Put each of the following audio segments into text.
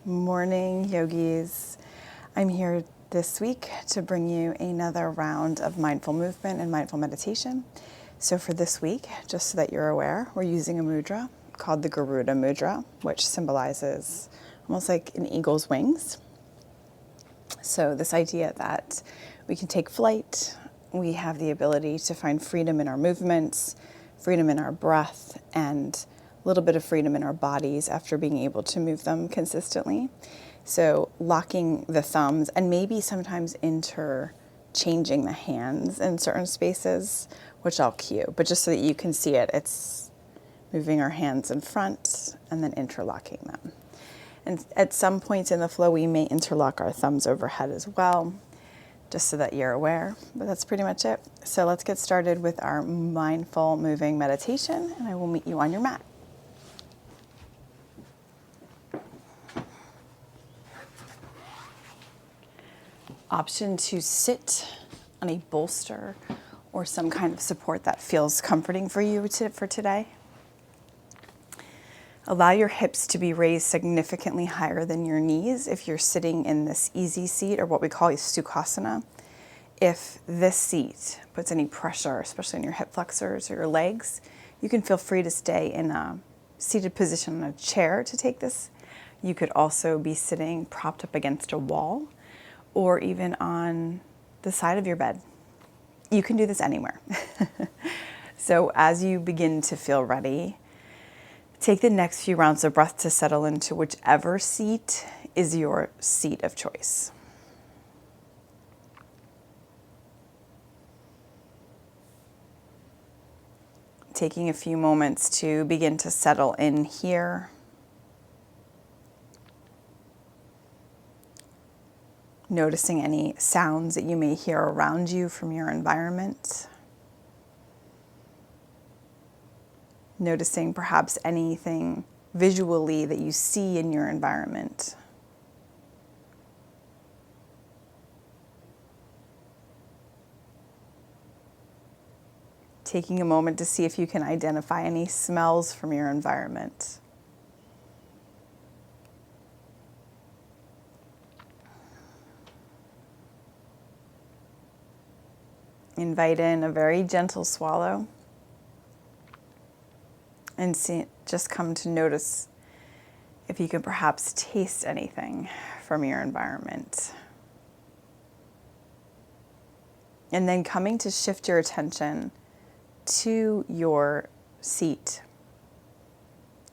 Morning, yogis. I'm here this week to bring you another round of mindful movement and mindful meditation. So for this week, just so that you're aware, we're using a mudra called the garuda mudra, which symbolizes almost like an eagle's wings. So this idea that we can take flight, we have the ability to find freedom in our movements, freedom in our breath, and a little bit of freedom in our bodies after being able to move them consistently. So locking the thumbs and maybe sometimes interchanging the hands in certain spaces, which I'll cue. But just so that you can see it, it's moving our hands in front and then interlocking them. And at some points in the flow, we may interlock our thumbs overhead as well, just so that you're aware. But that's pretty much it. So let's get started with our mindful moving meditation, and I will meet you on your mat. Option to sit on a bolster or some kind of support that feels comforting for you for today. Allow your hips to be raised significantly higher than your knees if you're sitting in this easy seat, or what we call a sukhasana. If this seat puts any pressure, especially in your hip flexors or your legs, you can feel free to stay in a seated position on a chair to take this. You could also be sitting propped up against a wall or even on the side of your bed. You can do this anywhere. So as you begin to feel ready, take the next few rounds of breath to settle into whichever seat is your seat of choice. Taking a few moments to begin to settle in here. Noticing any sounds that you may hear around you from your environment. Noticing perhaps anything visually that you see in your environment. Taking a moment to see if you can identify any smells from your environment. Invite in a very gentle swallow. And just come to notice if you can perhaps taste anything from your environment. And then coming to shift your attention to your seat,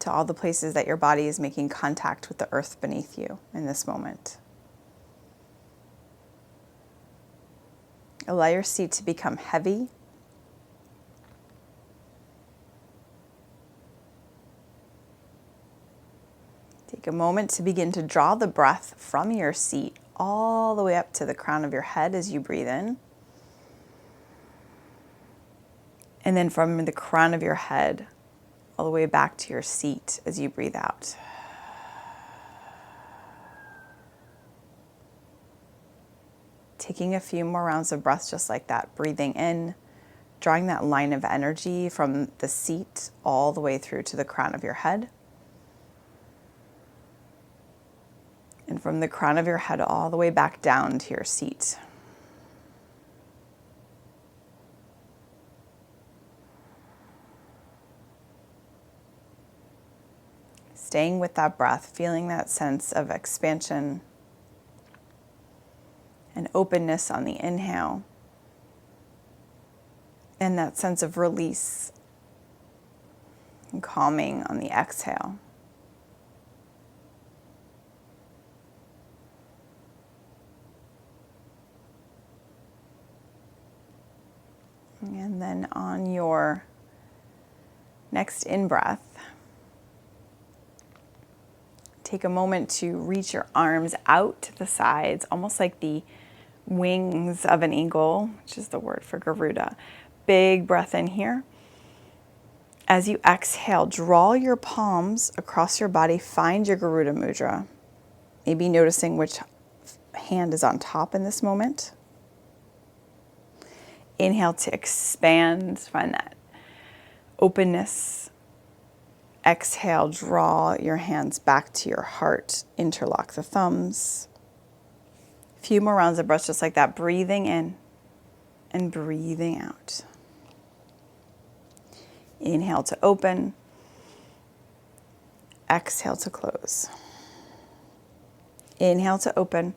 to all the places that your body is making contact with the earth beneath you in this moment. Allow your seat to become heavy. Take a moment to begin to draw the breath from your seat all the way up to the crown of your head as you breathe in. And then from the crown of your head all the way back to your seat as you breathe out. Taking a few more rounds of breath just like that, breathing in, drawing that line of energy from the seat all the way through to the crown of your head. And from the crown of your head all the way back down to your seat. Staying with that breath, feeling that sense of expansion and openness on the inhale, and that sense of release and calming on the exhale. And then on your next in-breath, take a moment to reach your arms out to the sides, almost like the wings of an eagle, which is the word for garuda. Big breath in here. As you exhale, draw your palms across your body, find your garuda mudra. Maybe noticing which hand is on top in this moment. Inhale to expand, find that openness Exhale, draw your hands back to your heart. Interlock the thumbs. A few more rounds of breath just like that. Breathing in and breathing out. Inhale to open. Exhale to close. Inhale to open.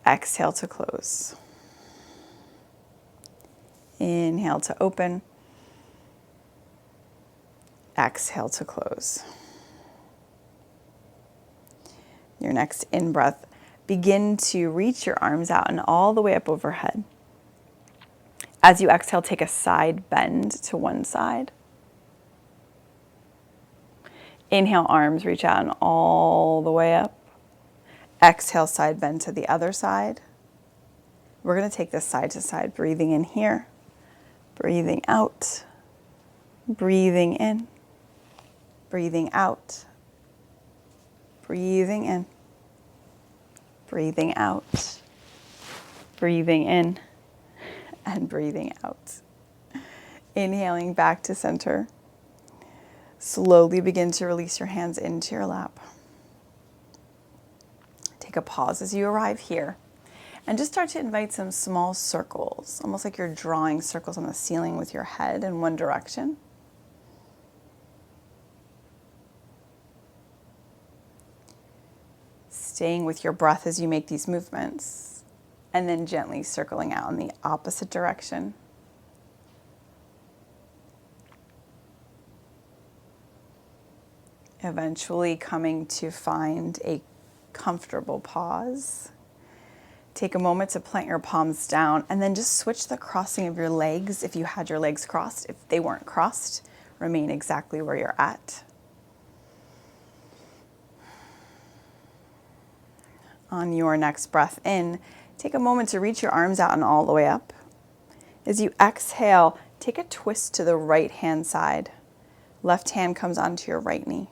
Exhale to close. Inhale to open. Exhale to close. Your next in-breath, begin to reach your arms out and all the way up overhead. As you exhale, take a side bend to one side. Inhale, arms reach out and all the way up. Exhale, side bend to the other side. We're going to take this side to side, breathing in here, breathing out, breathing in, breathing out, breathing in, breathing out, breathing in, and breathing out. Inhaling back to center. Slowly begin to release your hands into your lap. Take a pause as you arrive here and just start to invite some small circles, almost like you're drawing circles on the ceiling with your head in one direction. Staying with your breath as you make these movements, and then gently circling out in the opposite direction. Eventually coming to find a comfortable pause. Take a moment to plant your palms down and then just switch the crossing of your legs if you had your legs crossed. If they weren't crossed, remain exactly where you're at. On your next breath in, take a moment to reach your arms out and all the way up. As you exhale, take a twist to the right hand side. Left hand comes onto your right knee.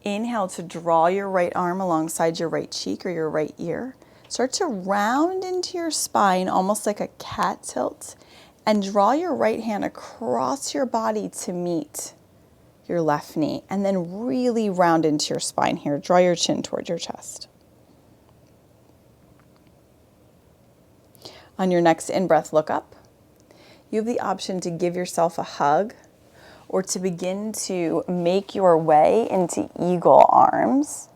Inhale to draw your right arm alongside your right cheek or your right ear. Start to round into your spine, almost like a cat tilt, and draw your right hand across your body to meet your left knee, and then really round into your spine here. Draw your chin toward your chest. On your next in-breath, look up. You have the option to give yourself a hug or to begin to make your way into eagle arms.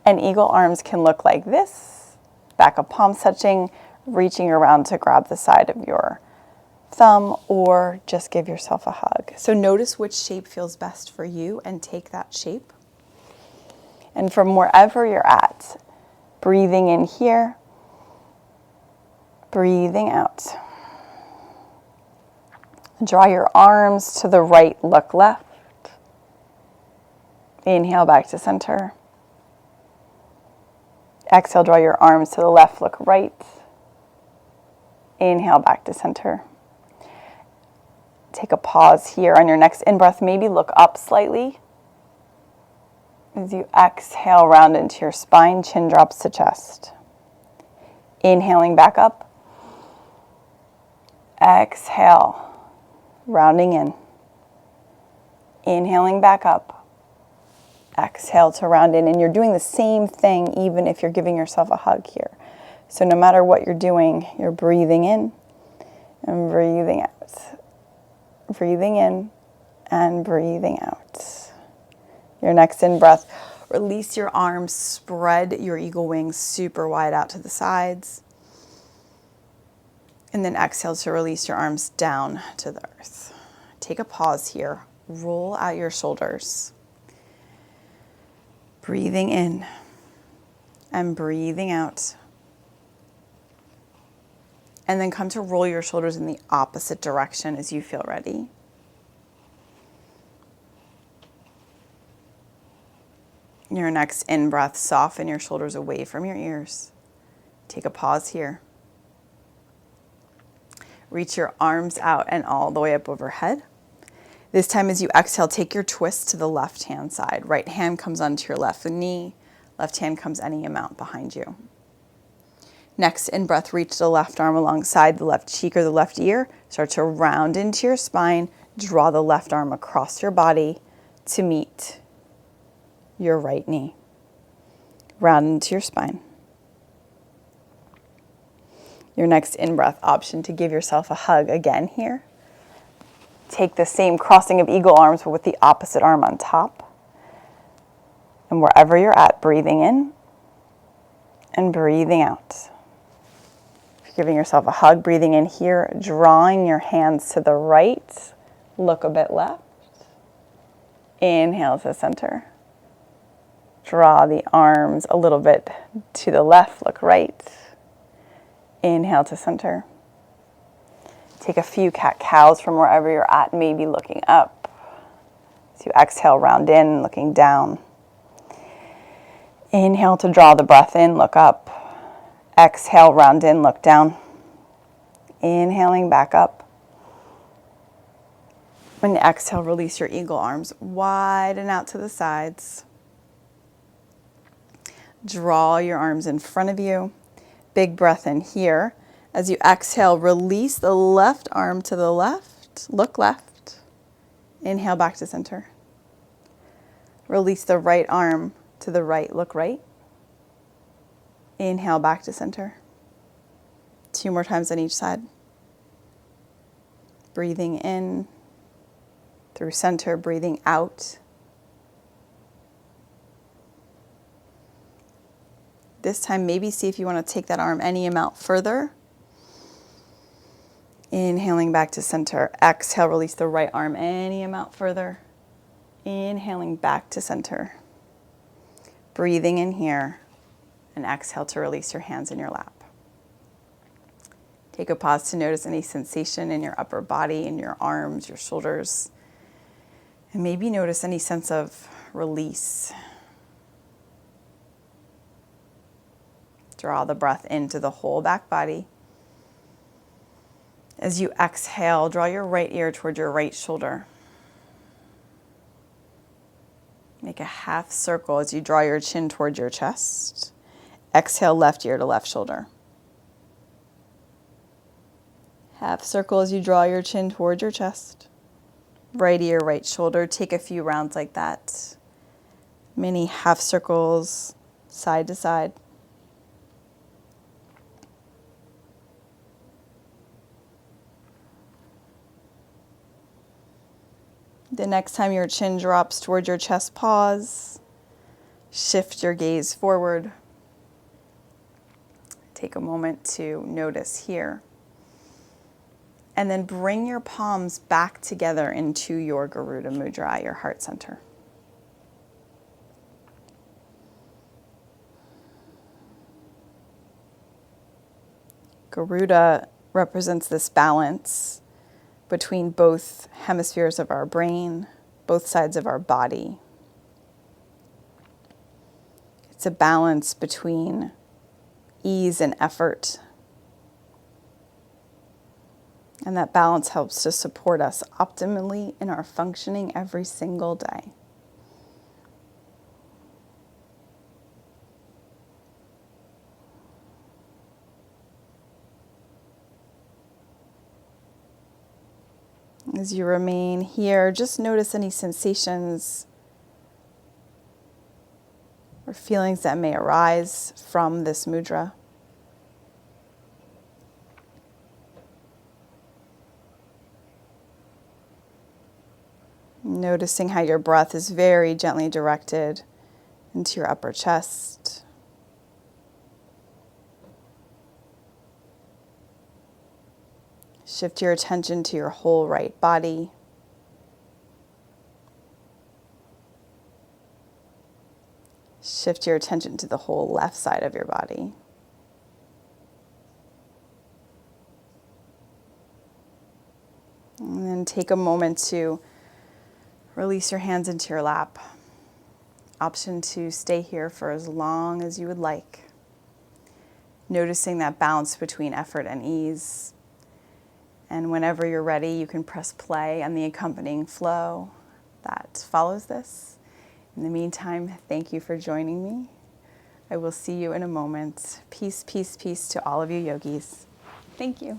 And eagle arms can look like this. Back of palms touching, reaching around to grab the side of your thumb, or just give yourself a hug. So notice which shape feels best for you and take that shape. And from wherever you're at, breathing in here, breathing out. Draw your arms to the right, look left. Inhale back to center. Exhale, draw your arms to the left, look right. Inhale back to center. Take a pause here on your next in-breath. Maybe look up slightly. As you exhale, round into your spine, chin drops to chest. Inhaling back up. Exhale, rounding in. Inhaling back up. Exhale to round in. And you're doing the same thing even if you're giving yourself a hug here. So no matter what you're doing, you're breathing in and breathing out. Breathing in and breathing out. Your next in-breath, release your arms, spread your eagle wings super wide out to the sides. And then exhale to release your arms down to the earth. Take a pause here. Roll out your shoulders. Breathing in and breathing out. And then come to roll your shoulders in the opposite direction as you feel ready. Your next in-breath, soften your shoulders away from your ears. Take a pause here. Reach your arms out and all the way up overhead. This time as you exhale, take your twist to the left-hand side. Right hand comes onto your left knee. Left hand comes any amount behind you. Next in-breath, reach the left arm alongside the left cheek or the left ear. Start to round into your spine. Draw the left arm across your body to meet your right knee. Round into your spine. Your next in-breath option to give yourself a hug again here. Take the same crossing of eagle arms, but with the opposite arm on top. And wherever you're at, breathing in and breathing out. If you're giving yourself a hug, breathing in here, drawing your hands to the right, look a bit left. Inhale to center. Draw the arms a little bit to the left, look right. Inhale to center. Take a few cat-cows from wherever you're at, maybe looking up. So you exhale, round in, looking down. Inhale to draw the breath in, look up. Exhale, round in, look down. Inhaling back up. When you exhale, release your eagle arms wide and out to the sides. Draw your arms in front of you. Big breath in here. As you exhale, release the left arm to the left. Look left. Inhale back to center. Release the right arm to the right. Look right. Inhale back to center. 2 more times on each side. Breathing in through center, breathing out. This time, maybe see if you want to take that arm any amount further. Inhaling back to center. Exhale, release the right arm any amount further. Inhaling back to center. Breathing in here. And exhale to release your hands in your lap. Take a pause to notice any sensation in your upper body, in your arms, your shoulders. And maybe notice any sense of release. Draw the breath into the whole back body. As you exhale, draw your right ear toward your right shoulder. Make a half circle as you draw your chin toward your chest. Exhale, left ear to left shoulder. Half circle as you draw your chin toward your chest. Right ear, right shoulder. Take a few rounds like that. Mini half circles, side to side. The next time your chin drops toward your chest, pause. Shift your gaze forward. Take a moment to notice here. And then bring your palms back together into your garuda mudra, your heart center. Garuda represents this balance between both hemispheres of our brain, both sides of our body. It's a balance between ease and effort. And that balance helps to support us optimally in our functioning every single day. As you remain here, just notice any sensations or feelings that may arise from this mudra. Noticing how your breath is very gently directed into your upper chest. Shift your attention to your whole right body. Shift your attention to the whole left side of your body. And then take a moment to release your hands into your lap. Option to stay here for as long as you would like. Noticing that balance between effort and ease. And whenever you're ready, you can press play on the accompanying flow that follows this. In the meantime, thank you for joining me. I will see you in a moment. Peace, peace, peace to all of you yogis. Thank you.